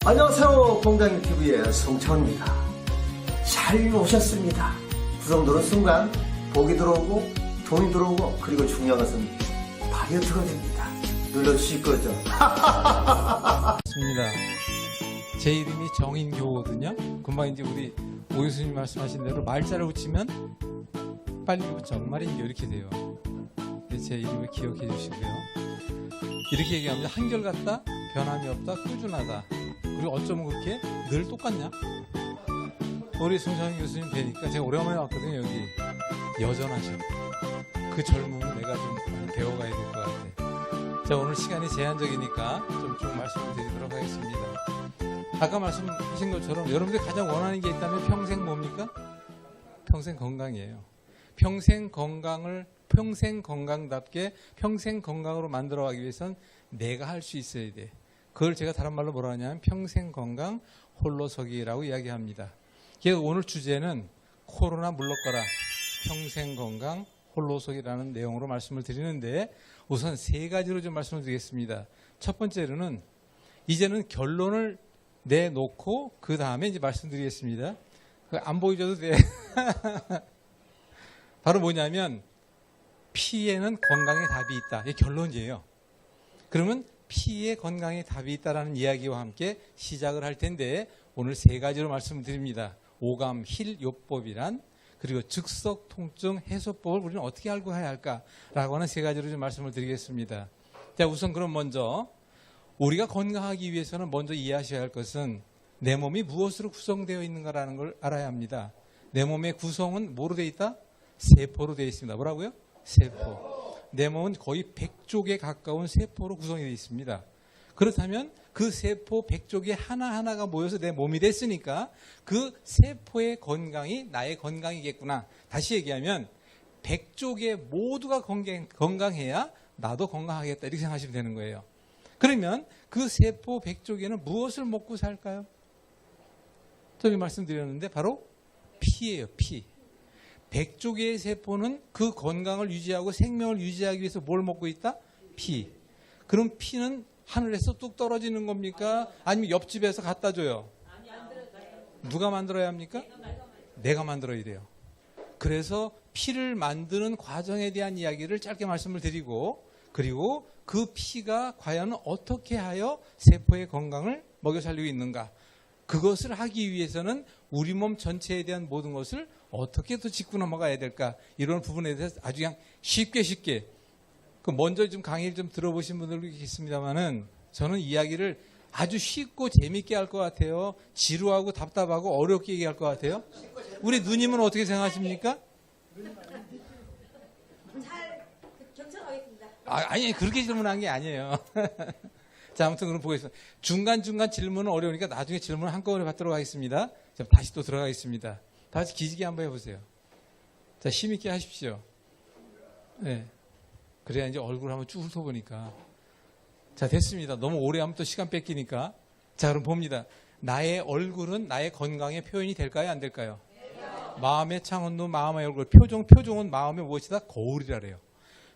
안녕하세요. 공장TV의 송차원입니다. 잘 오셨습니다. 구성 누른 순간 복이 들어오고 돈이 들어오고, 그리고 중요한 것은 다이어트가 됩니다. 눌러주실 거죠? 맞습니다. 제 이름이 정인교거든요. 금방 이제 우리 오 교수님 말씀하신 대로 말자를 붙이면 빨리 정말인교 이렇게 돼요. 제 이름을 기억해 주시고요. 이렇게 얘기합니다. 한결같다, 변함이 없다, 꾸준하다. 그리고 어쩌면 그렇게 늘 똑같냐? 우리 송창원 교수님 뵈니까 제가 오랜만에 왔거든요. 여기 여전하셔. 그 젊음을 내가 좀 배워가야 될 것 같아. 자, 오늘 시간이 제한적이니까 좀 말씀을 드리도록 하겠습니다. 아까 말씀하신 것처럼 여러분들이 가장 원하는 게 있다면 평생 뭡니까? 평생 건강이에요. 평생 건강답게 평생 건강으로 만들어가기 위해선 내가 할 수 있어야 돼. 그걸 제가 다른 말로 뭐라 하냐면 평생 건강 홀로서기라고 이야기합니다. 그래서 오늘 주제는 코로나 물러가라, 평생 건강 홀로서기라는 내용으로 말씀을 드리는데, 우선 세 가지로 좀 말씀을 드리겠습니다. 첫 번째로는 이제는 결론을 내놓고 그 다음에 이제 말씀드리겠습니다. 안 보여줘도 돼. 바로 뭐냐면 피에는 건강에 답이 있다. 이게 결론이에요. 그러면 피에 건강에 답이 있다라는 이야기와 함께 시작을 할 텐데, 오늘 세 가지로 말씀을 드립니다. 오감 힐요법이란, 그리고 즉석 통증 해소법을 우리는 어떻게 알고 해야 할까라고 하는 세 가지로 좀 말씀을 드리겠습니다. 자, 우선 그럼 먼저 우리가 건강하기 위해서는 먼저 이해하셔야 할 것은 내 몸이 무엇으로 구성되어 있는가라는 걸 알아야 합니다. 내 몸의 구성은 뭐로 되어 있다? 세포로 되어 있습니다. 뭐라고요? 세포. 내 몸은 거의 100쪽에 가까운 세포로 구성이 되어 있습니다. 그렇다면 그 세포 100쪽에 하나하나가 모여서 내 몸이 됐으니까 그 세포의 건강이 나의 건강이겠구나. 다시 얘기하면 100쪽에 모두가 건강해야 나도 건강하겠다, 이렇게 생각하시면 되는 거예요. 그러면 그 세포 100쪽에는 무엇을 먹고 살까요? 저기 말씀드렸는데 바로 피예요. 피. 100쪽의 세포는 그 건강을 유지하고 생명을 유지하기 위해서 뭘 먹고 있다? 피. 그럼 피는 하늘에서 뚝 떨어지는 겁니까? 아니면 옆집에서 갖다 줘요? 누가 만들어야 합니까? 내가 만들어야 돼요. 그래서 피를 만드는 과정에 대한 이야기를 짧게 말씀을 드리고, 그리고 그 피가 과연 어떻게 하여 세포의 건강을 먹여 살리고 있는가, 그것을 하기 위해서는 우리 몸 전체에 대한 모든 것을 어떻게 또 짚고 넘어가야 될까, 이런 부분에 대해서 아주 그냥 쉽게 먼저 좀 강의를 좀 들어보신 분들도 있습니다만은, 저는 이야기를 아주 쉽고 재밌게 할 것 같아요? 지루하고 답답하고 어렵게 얘기할 것 같아요? 우리 누님은 어떻게 생각하십니까? 잘 경청하겠습니다. 아니, 그렇게 질문한 게 아니에요. 자, 아무튼 그럼 보겠습니다. 중간중간 질문은 어려우니까 나중에 질문을 한꺼번에 받도록 하겠습니다. 자, 다시 또 들어가겠습니다. 다시 기지개 한번 해보세요. 자, 힘있게 하십시오. 네. 그래야 이제 얼굴 한번 쭉 훑어보니까. 자, 됐습니다. 너무 오래 하면 또 시간 뺏기니까. 자, 그럼 봅니다. 나의 얼굴은 나의 건강의 표현이 될까요? 안 될까요? 마음의 창원도 마음의 얼굴. 표정은 마음의 무엇이다? 거울이라 그래요.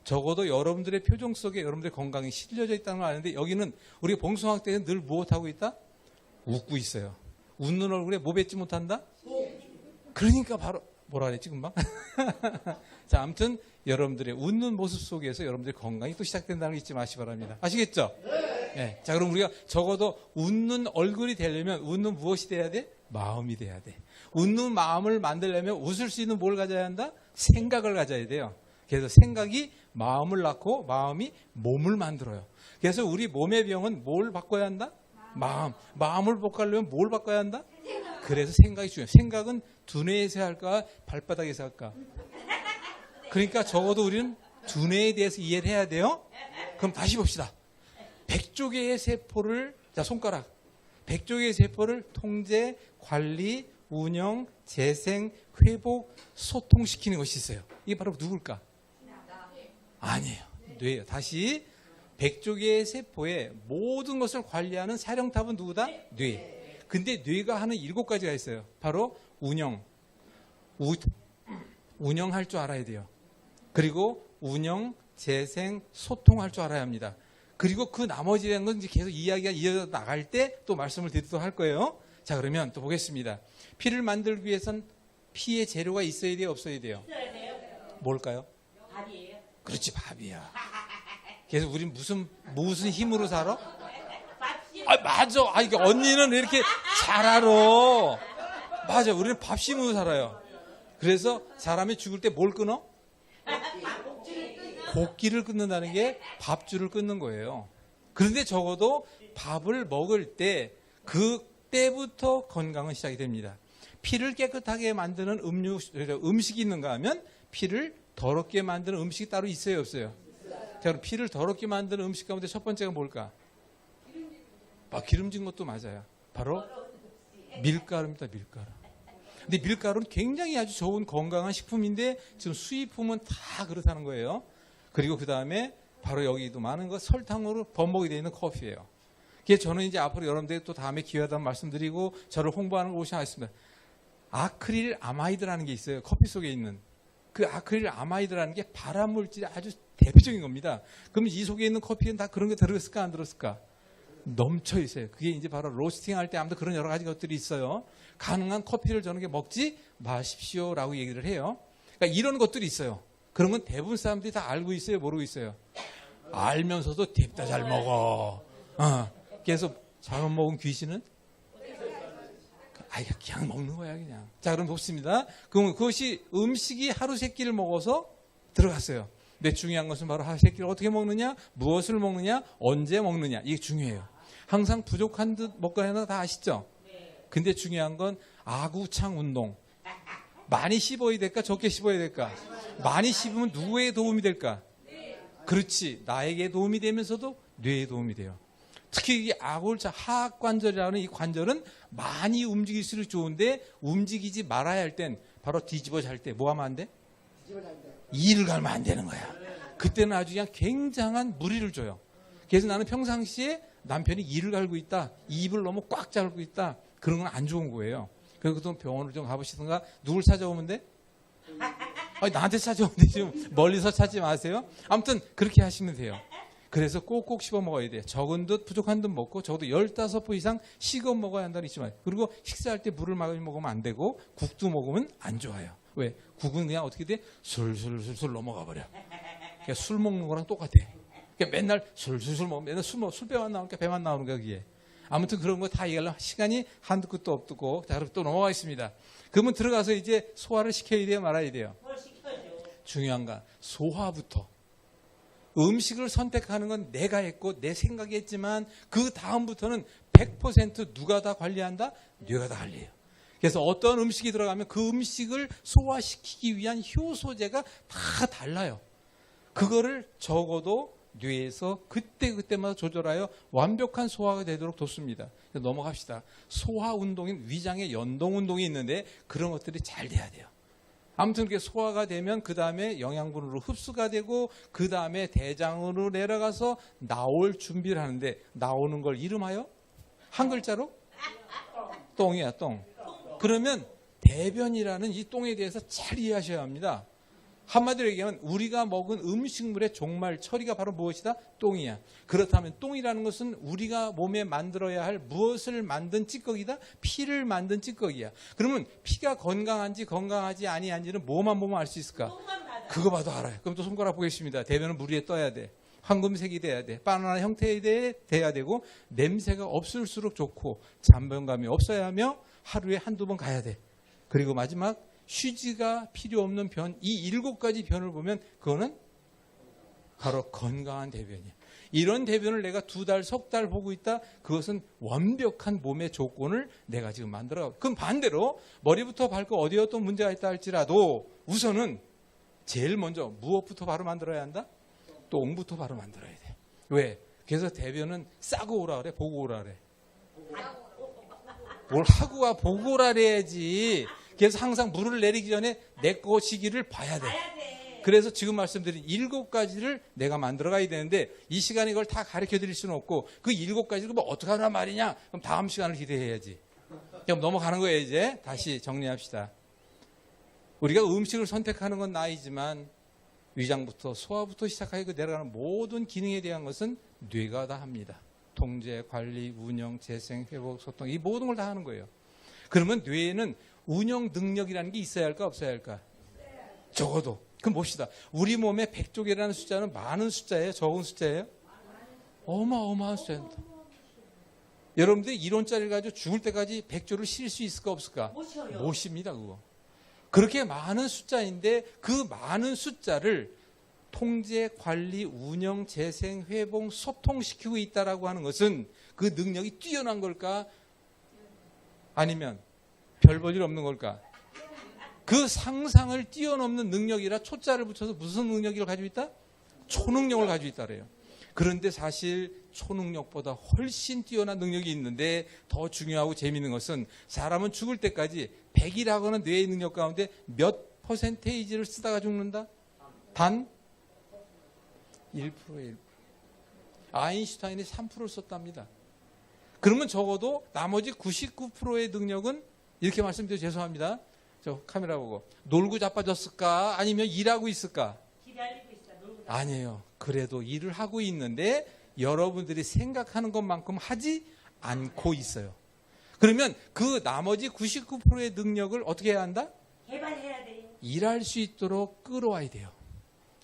적어도 여러분들의 표정 속에 여러분들의 건강이 실려져 있다는 걸 아는데, 여기는 우리 봉숭아 때는 늘 무엇하고 있다? 웃고 있어요. 웃는 얼굴에 뭐 뱉지 못한다? 그러니까 바로 뭐라 그랬지 금방? 자, 아무튼 여러분들의 웃는 모습 속에서 여러분들의 건강이 또 시작된다는 걸 잊지 마시기 바랍니다. 아시겠죠? 네. 자, 그럼 우리가 적어도 웃는 얼굴이 되려면 웃는 무엇이 돼야 돼? 마음이 돼야 돼. 웃는 마음을 만들려면 웃을 수 있는 뭘 가져야 한다? 생각을 가져야 돼요. 그래서 생각이 마음을 낳고 마음이 몸을 만들어요. 그래서 우리 몸의 병은 뭘 바꿔야 한다? 마음을 바꾸려면 뭘 바꿔야 한다? 그래서 생각이 중요해요. 생각은 두뇌에서 할까? 발바닥에서 할까? 그러니까 적어도 우리는 두뇌에 대해서 이해를 해야 돼요. 그럼 다시 봅시다. 100쪽의 세포를, 자, 손가락. 100쪽의 세포를 통제, 관리, 운영, 재생, 회복, 소통시키는 것이 있어요. 이게 바로 누굴까? 아니에요. 뇌예요. 다시 100쪽의 세포의 모든 것을 관리하는 사령탑은 누구다? 뇌. 근데 뇌가 하는 7가지가 있어요. 바로 운영할 줄 알아야 돼요. 그리고 운영, 재생, 소통할 줄 알아야 합니다. 그리고 그 나머지라는 건 이제 계속 이야기가 이어져 나갈 때 또 말씀을 드리도록 할 거예요. 자, 그러면 또 보겠습니다. 피를 만들기 위해선 피의 재료가 있어야 돼요, 없어야 돼요? 뭘까요? 밥이에요. 그렇지, 밥이야. 그래서 우린 무슨 힘으로 살아? 밥이 아, 맞아. 아, 이게 언니는 왜 이렇게 잘 알아? 맞아. 우리는 밥 심으로 살아요. 그래서 사람이 죽을 때 뭘 끊어? 곡기를 끊는다는 게 밥줄을 끊는 거예요. 그런데 적어도 밥을 먹을 때 그때부터 건강은 시작이 됩니다. 피를 깨끗하게 만드는 음식이 있는가 하면 피를 더럽게 만드는 음식이 따로 있어요, 없어요? 자, 그럼 피를 더럽게 만드는 음식 가운데 첫 번째가 뭘까? 기름진 것도 맞아요. 바로 밀가루입니다, 밀가루. 근데 밀가루는 굉장히 아주 좋은 건강한 식품인데 지금 수입품은 다 그렇다는 거예요. 그리고 그 다음에 바로 여기도 많은 거 설탕으로 범벅이 되어 있는 커피예요. 그래서 저는 이제 앞으로 여러분들 또 다음에 기회하다면 말씀드리고 저를 홍보하는 곳이 하나 있습니다. 아크릴 아마이드라는 게 있어요. 커피 속에 있는. 그 아크릴 아마이드라는 게 발암물질이 아주 대표적인 겁니다. 그럼 이 속에 있는 커피는 다 그런 게 들었을까 안 들었을까? 넘쳐 있어요. 그게 이제 바로 로스팅 할 때 아무튼 그런 여러 가지 것들이 있어요. 가능한 커피를 저녁에 먹지 마십시오라고 얘기를 해요. 그러니까 이런 것들이 있어요. 그런 건 대부분 사람들이 다 알고 있어요, 모르고 있어요? 알면서도 냅다 잘 먹어. 그래서 잘못 먹은 귀신은? 그냥 먹는 거야, 그냥. 자, 그럼 보십니다. 그럼 그것이 음식이 하루 세 끼를 먹어서 들어갔어요. 근데 중요한 것은 바로 하루 세 끼를 어떻게 먹느냐, 무엇을 먹느냐, 언제 먹느냐. 이게 중요해요. 항상 부족한 듯 먹거나 다 아시죠? 근데 중요한 건 아구창 운동. 많이 씹어야 될까, 적게 씹어야 될까? 많이 씹으면 누구에 도움이 될까? 그렇지. 나에게 도움이 되면서도 뇌에 도움이 돼요. 특히 이 아골차 하악관절이라는 이 관절은 많이 움직일수록 좋은데 움직이지 말아야 할 땐 바로 뒤집어 잘 때 뭐 하면 안 돼? 이를 갈면 안 되는 거야. 그때는 아주 그냥 굉장한 무리를 줘요. 그래서 나는 평상시에 남편이 이를 갈고 있다, 입을 너무 꽉 잡고 있다, 그런 건 안 좋은 거예요. 그래서 좀 병원을 좀 가보시든가. 누굴 찾아오면 돼? 나한테 찾아오면 돼. 좀 멀리서 찾지 마세요. 아무튼 그렇게 하시면 돼요. 그래서 꼭꼭 씹어 먹어야 돼요. 적은 듯 부족한 듯 먹고 적어도 15번 이상 식어 먹어야 한다는 잊지 마요. 그리고 식사할 때 물을 많이 먹으면 안 되고 국도 먹으면 안 좋아요. 왜? 국은 그냥 어떻게 돼? 술술술술 넘어가 버려. 그러니까 술 먹는 거랑 똑같아. 그러니까 맨날 술술술 먹으면 맨날 술배만 나오니까 배만 나오는 거야, 그게. 아무튼 그런 거 다 얘기하려면 시간이 한두 끝도 없고. 자, 그럼 또 넘어가겠습니다. 그러면 들어가서 이제 소화를 시켜야 돼요, 말아야 돼요? 뭘 시켜줘? 중요한 건 소화부터. 음식을 선택하는 건 내가 했고 내 생각이 했지만 그 다음부터는 100% 누가 다 관리한다? 뇌가 다 관리해요. 그래서 어떤 음식이 들어가면 그 음식을 소화시키기 위한 효소제가 다 달라요. 그거를 적어도 뇌에서 그때그때마다 조절하여 완벽한 소화가 되도록 돕습니다. 넘어갑시다. 소화 운동인 위장의 연동 운동이 있는데 그런 것들이 잘 돼야 돼요. 아무튼 그게 소화가 되면 그 다음에 영양분으로 흡수가 되고 그 다음에 대장으로 내려가서 나올 준비를 하는데 나오는 걸 이름하여 한 글자로 똥이야, 똥. 그러면 대변이라는 이 똥에 대해서 잘 이해하셔야 합니다. 한마디로 얘기하면 우리가 먹은 음식물의 종말 처리가 바로 무엇이다? 똥이야. 그렇다면 똥이라는 것은 우리가 몸에 만들어야 할 무엇을 만든 찌꺼기다? 피를 만든 찌꺼기야. 그러면 피가 건강한지 건강하지 아니한지는 뭐만 보면 알 수 있을까? 그거 봐도 알아요. 그럼 또 손가락 보겠습니다. 대변은 물 위에 떠야 돼. 황금색이 돼야 돼. 바나나 형태에 돼야 되고 냄새가 없을수록 좋고 잔변감이 없어야 하며 하루에 한두 번 가야 돼. 그리고 마지막 휴지가 필요 없는 변, 이 7가지 변을 보면 그거는 바로 건강한 대변이야. 이런 대변을 내가 2달, 석 달 보고 있다. 그것은 완벽한 몸의 조건을 내가 지금 만들어. 그럼 반대로 머리부터 발끝 어디에 어떤 문제가 있다 할지라도 우선은 제일 먼저 무엇부터 바로 만들어야 한다? 똥부터 바로 만들어야 돼. 왜? 그래서 대변은 싸고 오라 그래? 보고 오라 그래? 뭘 하고 와 보고 오라 그래야지. 그래서 항상 물을 내리기 전에 내 것이기를 봐야 돼. 그래서 지금 말씀드린 7가지를 내가 만들어 가야 되는데 이 시간에 이걸 다 가르쳐 드릴 수는 없고 그 7가지를 뭐 어떻게 하란 말이냐? 그럼 다음 시간을 기대해야지. 그럼 넘어가는 거예요, 이제. 다시 정리합시다. 우리가 음식을 선택하는 건 나이지만 위장부터 소화부터 시작하여 그 내려가는 모든 기능에 대한 것은 뇌가 다 합니다. 통제, 관리, 운영, 재생, 회복, 소통 이 모든 걸 다 하는 거예요. 그러면 뇌에는 운영 능력이라는 게 있어야 할까 없어야 할까? 적어도. 그럼 봅시다. 우리 몸에 100쪽이라는 숫자는 많은 숫자예요? 적은 숫자예요? 어마어마한 숫자입니다. 여러분들이 이론짜리를 가지고 죽을 때까지 100조를 실 수 있을까 없을까? 못 쉬어요. 못 쉽니다. 그거. 그렇게 많은 숫자인데 그 많은 숫자를 통제, 관리, 운영, 재생, 회복, 소통시키고 있다라고 하는 것은 그 능력이 뛰어난 걸까? 아니면 별 볼 일 없는 걸까? 그 상상을 뛰어넘는 능력이라 초자를 붙여서 무슨 능력을 가지고 있다? 초능력을 가지고 있다래요. 그런데 사실 초능력보다 훨씬 뛰어난 능력이 있는데 더 중요하고 재미있는 것은 사람은 죽을 때까지 100이라고 하는 뇌의 능력 가운데 몇 퍼센테이지를 쓰다가 죽는다? 단 1%의 1%. 아인슈타인이 3%를 썼답니다. 그러면 적어도 나머지 99%의 능력은 이렇게 말씀드려 죄송합니다. 저 카메라 보고 놀고 자빠졌을까? 아니면 일하고 있을까? 기다리고 있어. 놀고 아니에요. 그래도 일을 하고 있는데 여러분들이 생각하는 것만큼 하지 않고 있어요. 그러면 그 나머지 99%의 능력을 어떻게 해야 한다? 개발해야 돼요. 일할 수 있도록 끌어와야 돼요.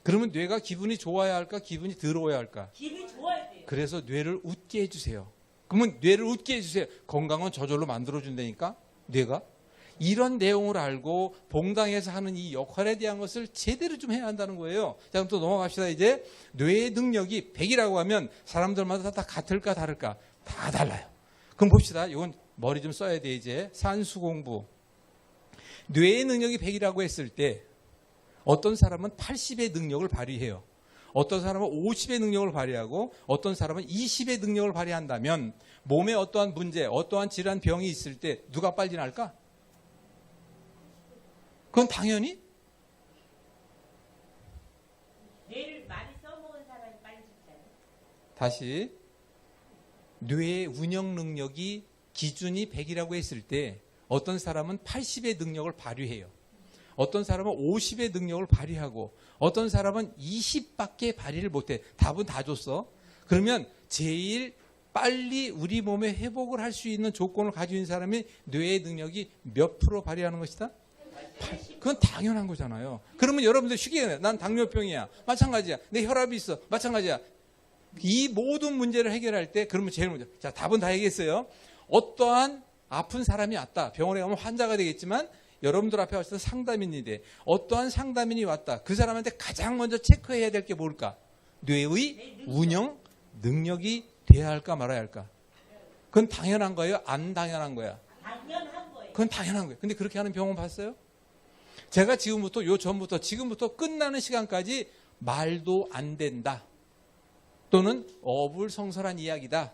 그러면 뇌가 기분이 좋아야 할까? 기분이 더러워야 할까? 기분이 좋아야 돼요. 그래서 뇌를 웃게 해주세요. 그러면 뇌를 웃게 해주세요. 건강은 저절로 만들어준다니까? 뇌가? 이런 내용을 알고 봉당에서 하는 이 역할에 대한 것을 제대로 좀 해야 한다는 거예요. 자, 그럼 또 넘어갑시다. 이제 뇌의 능력이 100이라고 하면 사람들마다 다 같을까 다를까? 다 달라요. 그럼 봅시다. 이건 머리 좀 써야 돼. 이제 산수 공부. 뇌의 능력이 100이라고 했을 때 어떤 사람은 80의 능력을 발휘해요. 어떤 사람은 50의 능력을 발휘하고 어떤 사람은 20의 능력을 발휘한다면 몸에 어떠한 문제, 어떠한 질환, 병이 있을 때 누가 빨리 나을까? 그건 당연히 뇌를 많이 써먹은 사람이 빨리 죽잖아요. 다시 뇌의 운영 능력이 기준이 100이라고 했을 때 어떤 사람은 80의 능력을 발휘해요. 어떤 사람은 50의 능력을 발휘하고 어떤 사람은 20밖에 발휘를 못해. 답은 다 줬어. 그러면 제일 빨리 우리 몸에 회복을 할 수 있는 조건을 가지고 있는 사람이 뇌의 능력이 몇 프로 발휘하는 것이다? 그건 당연한 거잖아요. 그러면 여러분들 쉽게 얘기해요. 난 당뇨병이야. 마찬가지야. 내 혈압이 있어. 마찬가지야. 이 모든 문제를 해결할 때 그러면 제일 먼저 자 답은 다 얘기했어요. 어떠한 아픈 사람이 왔다. 병원에 가면 환자가 되겠지만 여러분들 앞에 왔을 때 상담인인데 어떠한 상담인이 왔다. 그 사람한테 가장 먼저 체크해야 될 게 뭘까? 뇌의 운영 능력이 돼야 할까 말아야 할까? 그건 당연한 거예요? 안 당연한 거야? 당연한 거예요. 그건 당연한 거예요. 근데 그렇게 하는 병원 봤어요? 제가 지금부터 요 전부터 지금부터 끝나는 시간까지 말도 안 된다. 또는 어불성설한 이야기다.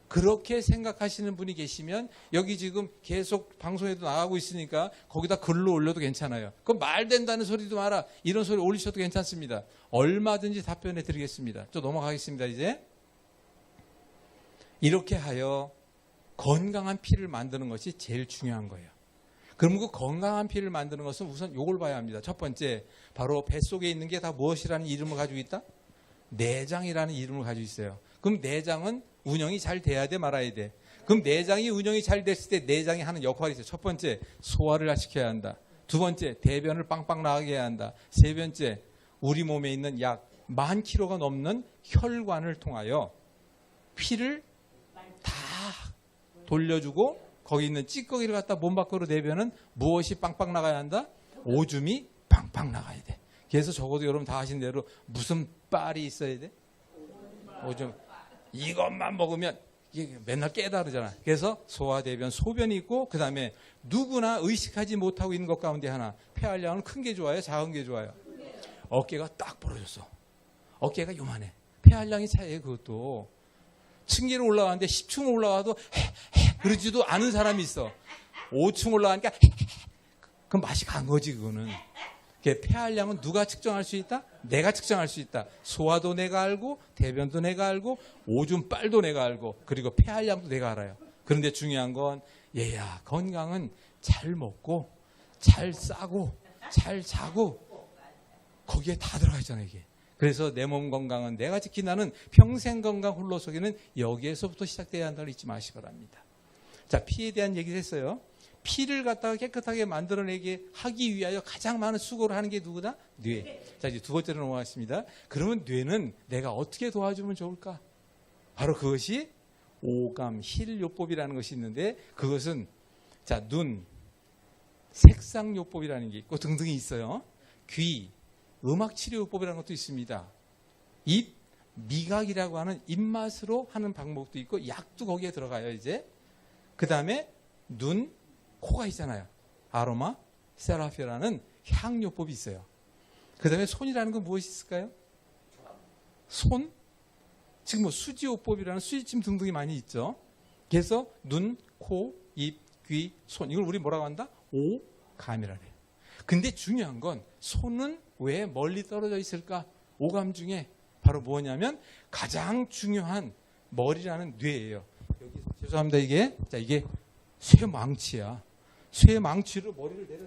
그렇게 생각하시는 분이 계시면 여기 지금 계속 방송에도 나가고 있으니까 거기다 글로 올려도 괜찮아요. 그럼 말 된다는 소리도 마라. 이런 소리 올리셔도 괜찮습니다. 얼마든지 답변해 드리겠습니다. 좀 넘어가겠습니다. 이제 이렇게 하여 건강한 피를 만드는 것이 제일 중요한 거예요. 그럼 그 건강한 피를 만드는 것은 우선 요걸 봐야 합니다. 첫 번째, 바로 뱃속에 있는 게 다 무엇이라는 이름을 가지고 있다? 내장이라는 이름을 가지고 있어요. 그럼 내장은 운영이 잘 돼야 돼 말아야 돼. 그럼 내장이 운영이 잘 됐을 때 내장이 하는 역할이 있어요. 첫 번째, 소화를 시켜야 한다. 두 번째, 대변을 빵빵 나가게 해야 한다. 세 번째, 우리 몸에 있는 약 10,000kg가 넘는 혈관을 통하여 피를 다 돌려주고 거기 있는 찌꺼기를 갖다 몸 밖으로 내면은 무엇이 빵빵 나가야 한다? 오줌이 빵빵 나가야 돼. 그래서 적어도 여러분 다 아시는 대로 무슨 빨이 있어야 돼? 오줌. 이것만 먹으면 이게 맨날 깨달으잖아. 그래서 소화, 대변, 소변이 있고 그 다음에 누구나 의식하지 못하고 있는 것 가운데 하나. 폐활량은 큰 게 좋아요? 작은 게 좋아요? 어깨가 딱 벌어졌어. 어깨가 요만해. 폐활량이 차이에요 그것도. 층계를 올라가는데 10층 올라가도 그러지도 않은 사람이 있어. 5층 올라가니까 그럼 맛이 간 거지 그거는. 폐활량은 누가 측정할 수 있다? 내가 측정할 수 있다. 소화도 내가 알고 대변도 내가 알고 오줌 빨도 내가 알고 그리고 폐활량도 내가 알아요. 그런데 중요한 건 얘야 건강은 잘 먹고 잘 싸고 잘 자고 거기에 다 들어가 있잖아요, 이게. 그래서 내 몸 건강은 내가 지킨다는 평생 건강 홀로서기는 여기에서부터 시작돼야 한다는 걸 잊지 마시기 바랍니다. 자, 피에 대한 얘기를 했어요. 피를 갖다가 깨끗하게 만들어내게 하기 위하여 가장 많은 수고를 하는 게 누구다? 뇌. 자, 이제 두 번째로 넘어가겠습니다. 그러면 뇌는 내가 어떻게 도와주면 좋을까? 바로 그것이 오감 힐요법이라는 것이 있는데, 그것은 자, 눈, 색상요법이라는 게 있고 등등이 있어요. 귀, 음악치료요법이라는 것도 있습니다. 입, 미각이라고 하는 입맛으로 하는 방법도 있고 약도 거기에 들어가요. 이제 그 다음에 눈, 코가 있잖아요. 아로마 세라피라는 향요법이 있어요. 그 다음에 손이라는 건 무엇이 있을까요? 손, 지금 뭐 수지요법이라는 수지침 등등이 많이 있죠. 그래서 눈, 코, 입, 귀, 손, 이걸 우리 뭐라고 한다? 오감이라 해요. 근데 중요한 건 손은 왜 멀리 떨어져 있을까? 오감 중에 바로 뭐냐면 가장 중요한 머리라는 뇌예요. 여기 죄송합니다. 이게 쇠망치야. 쇠망치로 머리를 내려.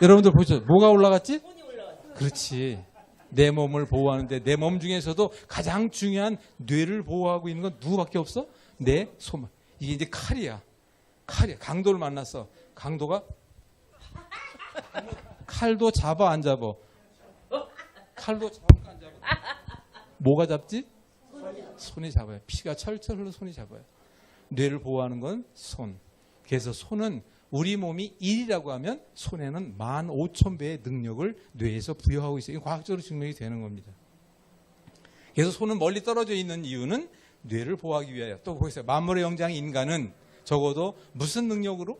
여러분들 보죠. 뭐가 올라갔지? 손이 올라왔어. 그렇지. 내 몸을 보호하는데 내 몸 중에서도 가장 중요한 뇌를 보호하고 있는 건 누구밖에 없어? 내 손. 이게 이제 칼이야. 강도를 만났어. 강도가 칼도 잡아 안 잡아? 칼도 잡아 안 잡아? 뭐가 잡지? 손이 잡아요. 피가 철철 흘러 손이 잡아요. 뇌를 보호하는 건 손. 그래서 손은 우리 몸이 1이라고 하면 손에는 15,000배의 능력을 뇌에서 부여하고 있어요. 이게 과학적으로 증명이 되는 겁니다. 그래서 손은 멀리 떨어져 있는 이유는 뇌를 보호하기 위하여. 또 보세요. 만물의 영장 인간은 적어도 무슨 능력으로?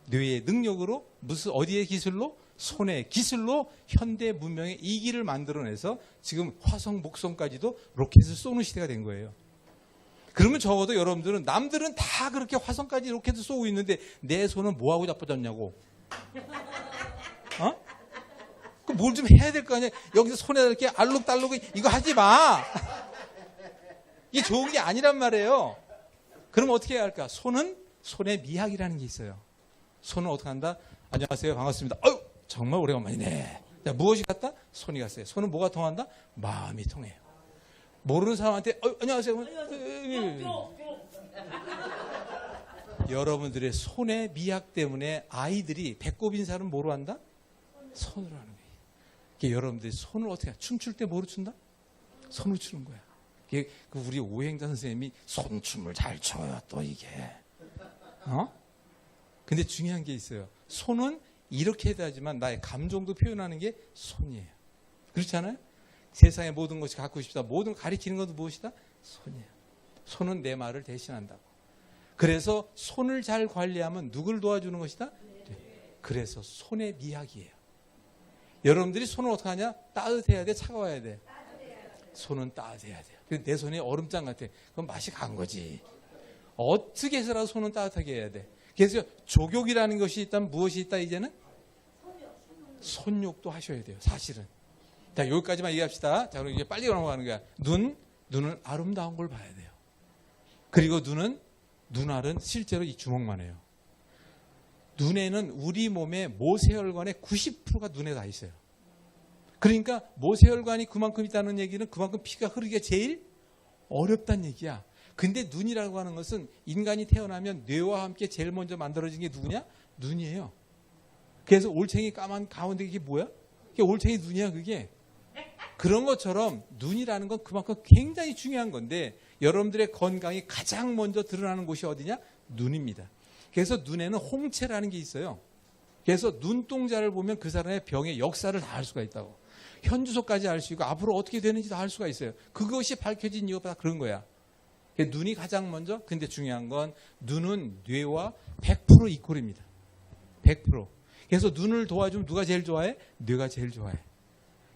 뇌의 능력으로, 무슨 어디의 기술로? 손의 기술로 현대 문명의 이기를 만들어내서 지금 화성, 목성까지도 로켓을 쏘는 시대가 된 거예요. 그러면 적어도 여러분들은 남들은 다 그렇게 화성까지 로켓을 쏘고 있는데 내 손은 뭐하고 자빠졌냐고. 어? 뭘 좀 해야 될 거 아니야. 여기서 손에다 이렇게 알록달록 이거 하지 마. 이게 좋은 게 아니란 말이에요. 그럼 어떻게 해야 할까? 손은 손의 미학이라는 게 있어요. 손은 어떻게 한다? 안녕하세요. 반갑습니다. 아유, 정말 오래간만이네. 자, 무엇이 같다? 손이 갔어요. 손은 뭐가 통한다? 마음이 통해요. 모르는 사람한테 안녕하세요. 여러분들의 손의 미학 때문에 아이들이 배꼽 인사는 뭐로 한다? 손으로 하는 거예요. 그러니까 여러분들이 손을 어떻게 해? 춤출 때 뭐로 춘다? 손으로 추는 거야. 우리 오행자 선생님이 손춤을 잘 춰요. 또 이게. 근데 중요한 게 있어요. 손은 이렇게 해야 하지만 나의 감정도 표현하는 게 손이에요. 그렇지 않아요? 세상의 모든 것이 갖고 싶다. 모든 가리키는 것도 무엇이다? 손이에요. 손은 내 말을 대신한다고. 그래서 손을 잘 관리하면 누굴 도와주는 것이다? 그래서 손의 미학이에요. 여러분들이 손을 어떻게 하냐? 따뜻해야 돼? 차가워야 돼? 손은 따뜻해야 돼요. 내 손이 얼음장 같아. 그럼 맛이 간 거지. 어떻게 해서라도 손은 따뜻하게 해야 돼. 그래서 족욕이라는 것이 있다면 무엇이 있다 이제는? 손욕도 하셔야 돼요. 사실은. 자, 여기까지만 얘기합시다. 자, 그럼 이제 빨리 넘어가는 거야. 눈은 아름다운 걸 봐야 돼요. 그리고 눈알은 실제로 이 주먹만 해요. 눈에는 우리 몸의 모세혈관의 90%가 눈에 다 있어요. 그러니까 모세혈관이 그만큼 있다는 얘기는 그만큼 피가 흐르기가 제일 어렵다는 얘기야. 근데 눈이라고 하는 것은 인간이 태어나면 뇌와 함께 제일 먼저 만들어진 게 누구냐? 눈이에요. 그래서 올챙이 까만 가운데 이게 뭐야? 그게 올챙이 눈이야 그게. 그런 것처럼 눈이라는 건 그만큼 굉장히 중요한 건데 여러분들의 건강이 가장 먼저 드러나는 곳이 어디냐? 눈입니다. 그래서 눈에는 홍채라는 게 있어요. 그래서 눈동자를 보면 그 사람의 병의 역사를 다 알 수가 있다고. 현주소까지 알 수 있고 앞으로 어떻게 되는지 다 알 수가 있어요. 그것이 밝혀진 이유가 다 그런 거야. 눈이 가장 먼저. 근데 중요한 건 눈은 뇌와 100% 이퀄입니다. 100%. 그래서 눈을 도와주면 누가 제일 좋아해? 뇌가 제일 좋아해.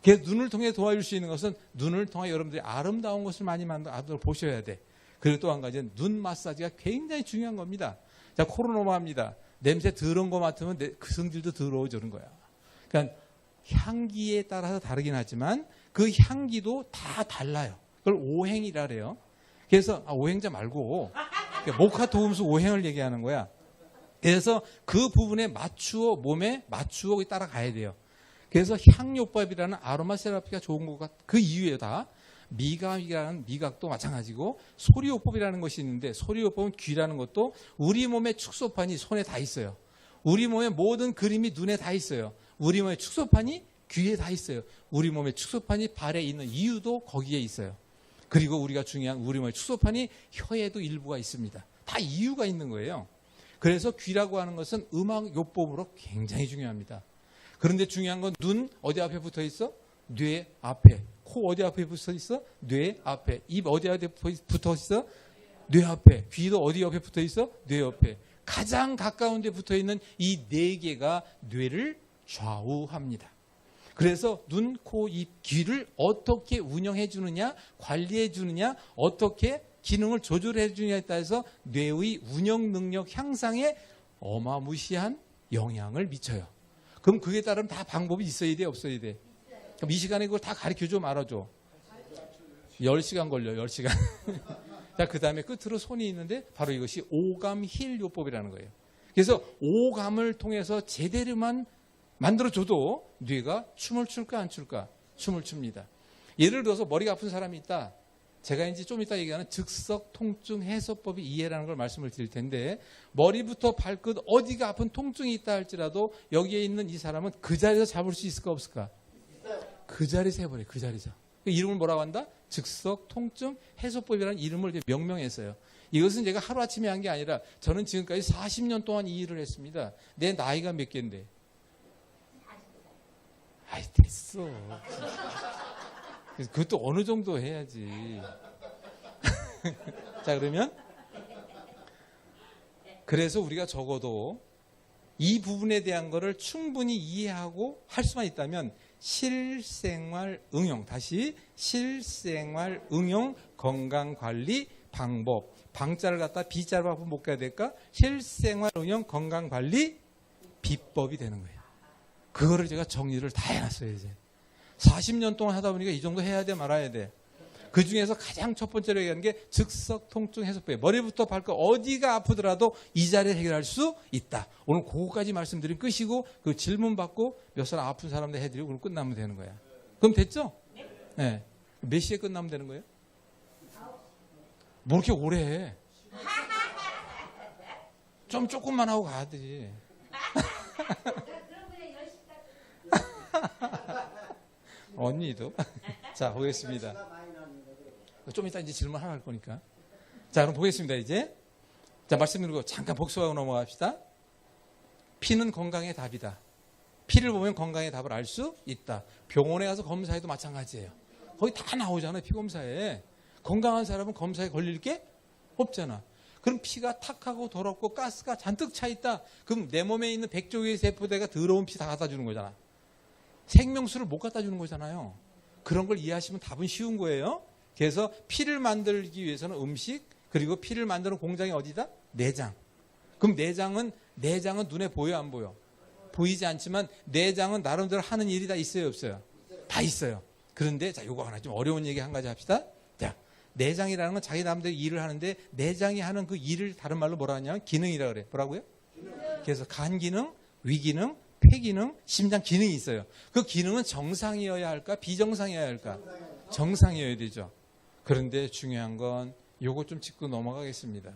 그래서 눈을 통해 도와줄 수 있는 것은 눈을 통해 여러분들이 아름다운 것을 많이 만들어 보셔야 돼. 그리고 또 한 가지는 눈 마사지가 굉장히 중요한 겁니다. 자, 코로 넘어갑니다. 냄새 더러운 거 맡으면 그 성질도 더러워지는 거야. 그러니까 향기에 따라서 다르긴 하지만 그 향기도 다 달라요. 그걸 오행이라 그래요. 그래서 오행자 말고 목화 도움수 오행을 얘기하는 거야. 그래서 그 부분에 맞추어 몸에 맞추어 따라가야 돼요. 그래서 향요법이라는 아로마 세라피가 좋은 것 그 이유에 다 미각이라는 미각도 마찬가지고 소리요법이라는 것이 있는데 소리요법은 귀라는 것도 우리 몸의 축소판이 손에 다 있어요. 우리 몸의 모든 그림이 눈에 다 있어요. 우리 몸의 축소판이 귀에 다 있어요. 우리 몸의 축소판이 발에 있는 이유도 거기에 있어요. 그리고 우리가 중요한 우리 몸의 축소판이 혀에도 일부가 있습니다. 다 이유가 있는 거예요. 그래서 귀라고 하는 것은 음악 요법으로 굉장히 중요합니다. 그런데 중요한 건 눈 어디 앞에 붙어 있어? 뇌 앞에. 코 어디 앞에 붙어 있어? 뇌 앞에. 입 어디 앞에 붙어 있어? 뇌 앞에. 귀도 어디 옆에 붙어 있어? 뇌 옆에. 가장 가까운 데 붙어 있는 이 네 개가 뇌를 좌우합니다. 그래서 눈, 코, 입, 귀를 어떻게 운영해 주느냐, 관리해 주느냐, 어떻게 기능을 조절해 주느냐에 따라서 뇌의 운영 능력 향상에 어마무시한 영향을 미쳐요. 그럼 그에 따른 다 방법이 있어야 돼, 없어야 돼? 그럼 이 시간에 그걸 다 가르쳐 줘, 말아줘. 10시간 걸려요, 10시간. 자, 그 다음에 끝으로 손이 있는데 바로 이것이 오감힐요법이라는 거예요. 그래서 오감을 통해서 제대로만 만들어줘도 뇌가 춤을 출까 안 출까? 춤을 춥니다. 예를 들어서 머리가 아픈 사람이 있다. 제가 이제 좀 이따 얘기하는 즉석 통증 해소법이 이해라는 걸 말씀을 드릴 텐데 머리부터 발끝 어디가 아픈 통증이 있다 할지라도 여기에 있는 이 사람은 그 자리에서 잡을 수 있을까 없을까? 그 자리에서 해버려요. 그 자리에서. 그 이름을 뭐라고 한다? 즉석 통증 해소법이라는 이름을 명명했어요. 이것은 제가 하루아침에 한 게 아니라 저는 지금까지 40년 동안 이 일을 했습니다. 내 나이가 몇 개인데? 아이 됐어. 그것도 어느 정도 해야지. 자, 그러면 그래서 우리가 적어도 이 부분에 대한 거를 충분히 이해하고 할 수만 있다면 실생활 응용, 다시 실생활 응용 건강관리 방법, 방자를 갖다 비자로 바꾸면 못 가야 될까? 실생활 응용 건강관리 비법이 되는 거예요. 그거를 제가 정리를 다 해놨어요. 이제 40년 동안 하다 보니까 이 정도 해야 돼 말아야 돼. 그 중에서 가장 첫 번째로 얘기하는 게 즉석 통증 해소법. 머리부터 발끝 어디가 아프더라도 이 자리에 해결할 수 있다. 오늘 그거까지 말씀드리면 끝이고 그 질문 받고 몇 사람 아픈 사람들 해드리고 그럼 끝나면 되는 거야. 그럼 됐죠? 네. 몇 시에 끝나면 되는 거예요? 뭐 이렇게 오래 해? 좀 조금만 하고 가야 되지. 언니도. 자, 보겠습니다. 좀 이따 이제 질문 하나 할 거니까. 자, 그럼 보겠습니다, 이제. 자, 말씀드리고 잠깐 복습하고 넘어갑시다. 피는 건강의 답이다. 피를 보면 건강의 답을 알 수 있다. 병원에 가서 검사해도 마찬가지예요. 거기 다 나오잖아요, 피 검사에. 건강한 사람은 검사에 걸릴 게 없잖아. 그럼 피가 탁하고 더럽고 가스가 잔뜩 차 있다. 그럼 내 몸에 있는 100조의 세포대가 더러운 피 다 갖다 주는 거잖아. 생명수를 못 갖다 주는 거잖아요. 그런 걸 이해하시면 답은 쉬운 거예요. 그래서 피를 만들기 위해서는 음식, 그리고 피를 만드는 공장이 어디다? 내장. 그럼 내장은 눈에 보여 안 보여? 보이지 않지만 내장은 나름대로 하는 일이 다 있어요 없어요? 다 있어요. 그런데 자, 요거 하나 좀 어려운 얘기 한 가지 합시다. 자, 내장이라는 건 자기 나름대로 일을 하는데 내장이 하는 그 일을 다른 말로 뭐라 하냐면 기능이라 그래. 뭐라고요? 그래서 간 기능, 위 기능, 폐 기능, 심장 기능이 있어요. 그 기능은 정상이어야 할까? 비정상이어야 할까? 정상이어야 되죠. 그런데 중요한 건 요거 좀 짚고 넘어가겠습니다.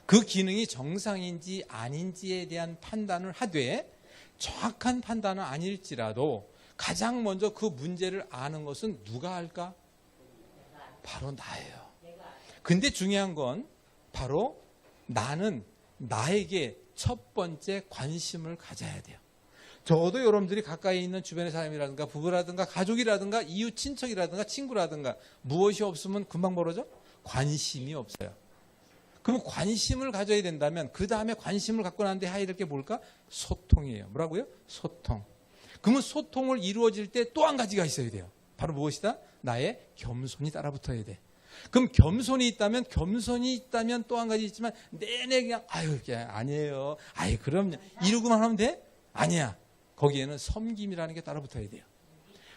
그 기능이 정상인지 아닌지에 대한 판단을 하되 정확한 판단은 아닐지라도 가장 먼저 그 문제를 아는 것은 누가 할까? 바로 나예요. 근데 중요한 건 바로 나는 나에게 첫 번째 관심을 가져야 돼요. 적어도 여러분들이 가까이 있는 주변의 사람이라든가 부부라든가 가족이라든가 이웃 친척이라든가 친구라든가 무엇이 없으면 금방 벌어져? 관심이 없어요. 그럼 관심을 가져야 된다면 그 다음에 관심을 갖고 난 뒤에 해야 될 게 뭘까? 소통이에요. 뭐라고요? 소통. 그러면 소통을 이루어질 때 또 한 가지가 있어야 돼요. 바로 무엇이다? 나의 겸손이 따라붙어야 돼. 그럼 겸손이 있다면 또 한 가지 있지만 내내 그냥 아니에요. 그럼요. 이러고만 하면 돼? 아니야. 거기에는 섬김이라는 게 따라붙어야 돼요.